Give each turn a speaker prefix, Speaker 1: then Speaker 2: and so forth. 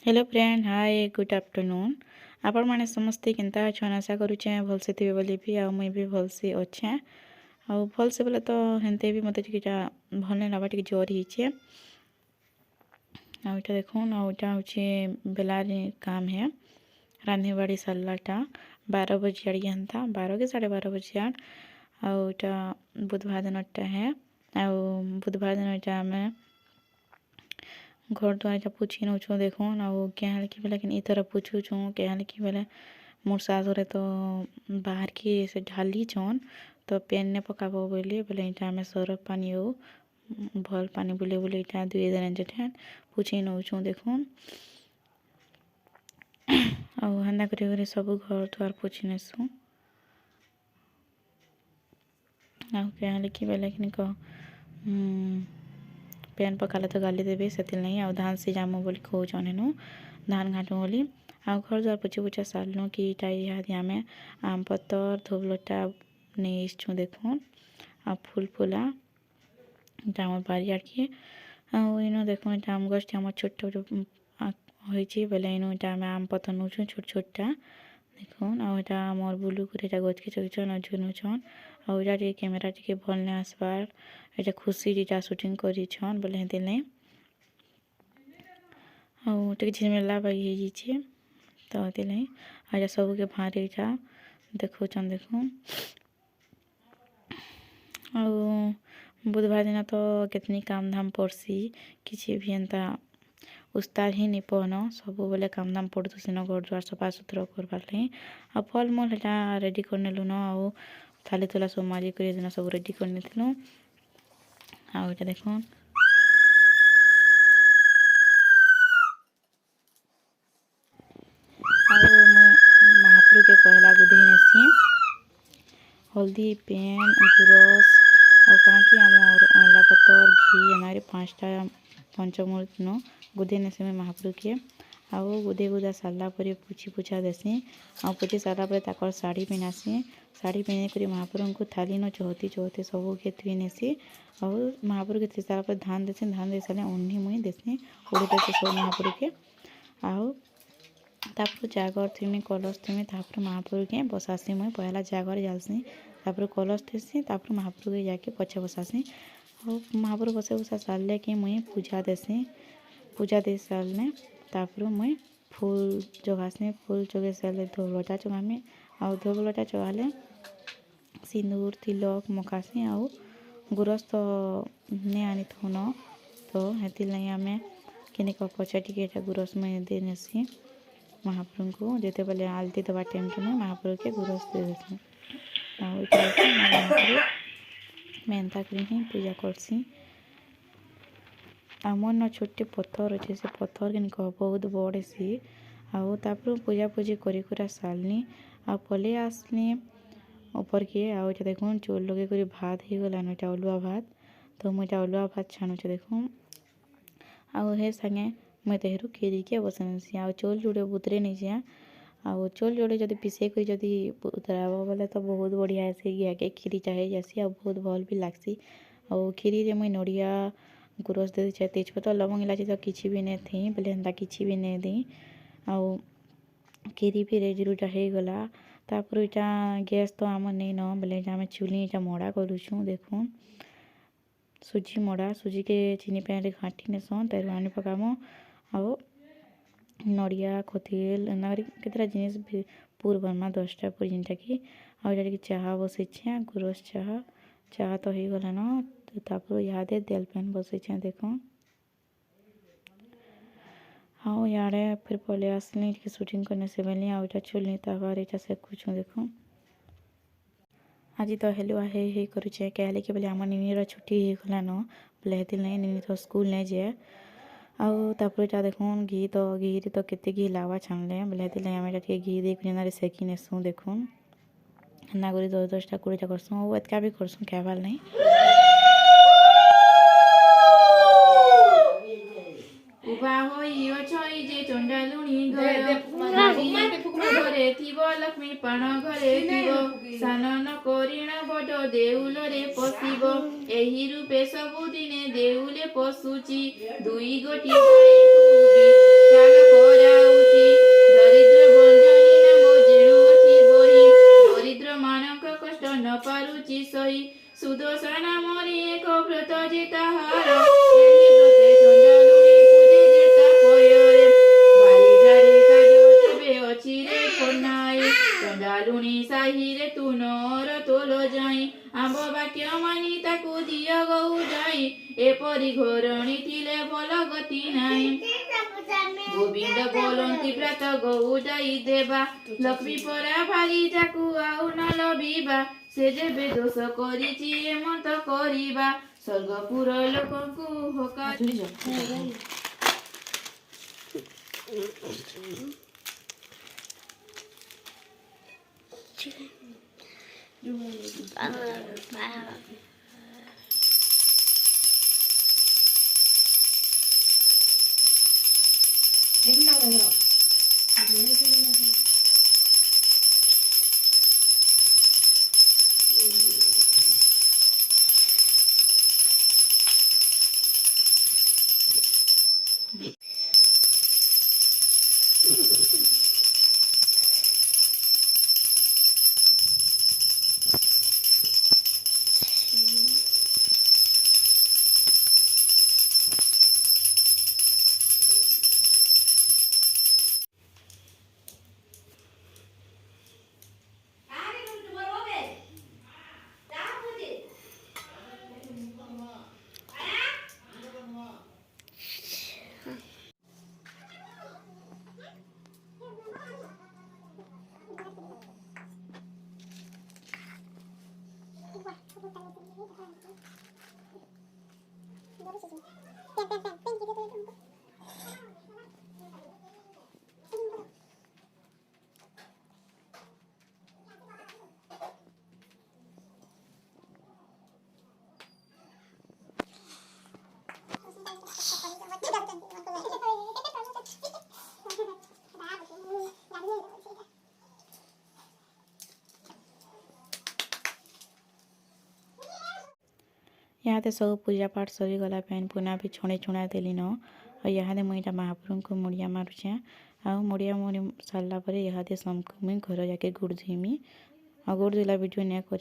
Speaker 1: Hello friend, hi good afternoon. आपण मैंने समस्ते केनता अच्छन आशा करुचे भलसे थे बोली भी आ मुई भी भलसे अच्छे। आ भलसे बोले तो हेन्ते भी मत भल नहीं लगा टी जोर ही आटा देखुन आटा हूँ बेलार काम है रांधे बाड़ी साराटा 12 बजे आड़े हेन्ता 12 के 12:30 आटा बुधवार दिनटा है। आ बुधवार दिन आम घर द्वार पोछी नौचु देखुन क्या कि बेले इथर पोछुचु क्या कि बेले मोर सासुरे तो बाहर की से ढाली छन तो पेन ने पकाब बोली बोले इटा आम सरफ पानी हो भल पानी बुले बुले इटा 2 दिन जेठे पोछी नौचु देखुन हेन्दा कर सब घर द्वार पोछी नेसु क्या कि बेले कह पेन पकाले तो गाली देवे से नहीं आ धान से जामु बोली कहून हेनु धान घाटू बोली आ घर द्वार पोछी पोछा सारलु कि इहादी आम आम पतर धोबलटा नहीं आसछुँ देखुन आ फूल फूला इटा आम बारी आड़के इन देखुन इटा आम गछ आम छोट होती बेले इन इटा आम आम पतर नौचु छोट छोटा देखुन आटा मोर बुलू कर गच के चगछन झुनुछन आटा टे कैमेरा टे भल नहीं आसबार एटा खुशी टा शूटिंग करिछन बोले हेतिले टे झिलमिला बाई तो हेतिले आजा सबके भारे इटा देखुछन देखुन बुधवार दिन तो कितनी काम धाम पड़सी किसी भी एंता उस्तार ही नहीं पहन सब बोले काम दाम पड़ू सीन घर द्वार सफा सुतरा करवार लगी आ फल मूल है रेडी कर नेलु न आ थाली थुला सब माजी कर सब रेडी कर नेलु आटा देखुन महाप्रभु के पहला गुधे नेसी हल्दी पेन गुरस आना कि आमर अला पतर घी एनारे 5टा पंचमूर्त न गुधे नेसी मैं महाप्रभु के आउ गुधे गुधा सारा पर पुछी पुछा देसी आ पुछी सारा पर साड़ी पिन्हासी साड़ी पिन्हे कर महाप्रभु को थाली न चौहती चौहती सब के थुई नेसी और महाप्रभु के थी सारा पर धान देसी धान दे सारे उन्नी मुई देसी उड़ी देसी सब महाप्रभु के आउ तापर जागर थीमी कलश थीमी तापर महाप्रभु के बसासी मुई पहला जागर जालसी तापर कलश थेसी तापर महाप्रभु के जाके पछे बसासी और महाप्रभु बसे बसा सारे कि मुई पूजा देसी पूजा दे सारे तापर मुई फूल जगासी फूल जगे सारे धोबलटा चगामी आ धोबलटा चगाले सिंदूर तिलक मकासी आउ गुरस तो नहीं आनी थो न तो हेती लगी आम कि पचा टी गुरस मुई दे नेसी महाप्रभु को जिते बेले आलती दवा टाइम के महाप्रभु के गुरस दे देसी महाप्रभु मैं एंता कर ही पूजा करसी आमर न छोटे पत्थर अच्छे से पत्थर के कह बहुत बड़े सी आपर पूजा पूजी करा सारनी आ पले आसली ऊपर के आटा देखुन चोल लगे कर भात हो गलान इटा अलुआ भात तो मुझे अलुआ भात छाणुचे देखुन हे संगे मैं तेहरू खीरी के बसनसी आ चोल जोड़े बुतरे नहीं जा आ चोल जोड़े जब पिसे कोई जब उतराब बोले तो बहुत बढ़िया से गया के खीरी चाहे जैसी आ बहुत भल भी लागसी और खीरी रे मुई नड़िया गुरस दे दीचे तेजपत्ता लवंग इलायची तो किसी भी नहीं थी बोले एंता किसी भी नहीं दी आ खीरी भी रेडी रूटा हो गला तापर इटा गैस तो आम नहीं न बोले आम चुली इटा मड़ा करुछुँ देखुन सुजी मड़ा सुजी के चीनी पैन घाटी नेसन तर पानी पकाम आओ नड़िया खतील केतटा जिनिस पूर बनमा 10टा पूर जिनटा कि आटा चाह बसई गुरस चाह तो हो गला न तापर इहादे तेल पैन बसई देखुन हाँ यारे फिर पले आसली शूटिंग करने से बेली आटा चुलनी तावार इटा से कुछ देखुन आज तो हेलुआ हे करुचे कहले कि बोले आम निनीर छुट्टी हो गला न बोले हेती नहीं निनी तो स्कूल नहीं जाए आपर इटा देखुन घी तो केते घी लावा छाणले बोले हेती आम इटा घी दे सेकी नेसुँ देखुन हेन्ना कर 10-10टा 20टा करसुँ और एतका भी करसुँ कहबार नहीं उबा होई अछई जे चंडालुणी घरे थिब लक्ष्मी पाण घरे थिब सानन करिण बड देउलरे पशिब एही रूपे सबुदिने देउले पशुची दुई गोटी चाल हरि घोरणी थिले भल गति नाही गोविंद बोलंती प्रात गौ जाई देवा लक्ष्मी परा भारी जाकू आउ न लभिबा से जेबे दोष करिछि एमत करिबा स्वर्गपुर लोकଙ୍କୁ होका यहाँ सब पूजा पाठ सरीगला पेन पुना भी छुणी छुणा देली न और यहाँ मुझे महाप्रभु को मुड़िया मारुचे आ मुड़िया मुड़ी सारापर यहाँ समको मुझे घर जाके गोड़ धोइमी आ गोड़ धोला वीडियो नहीं कर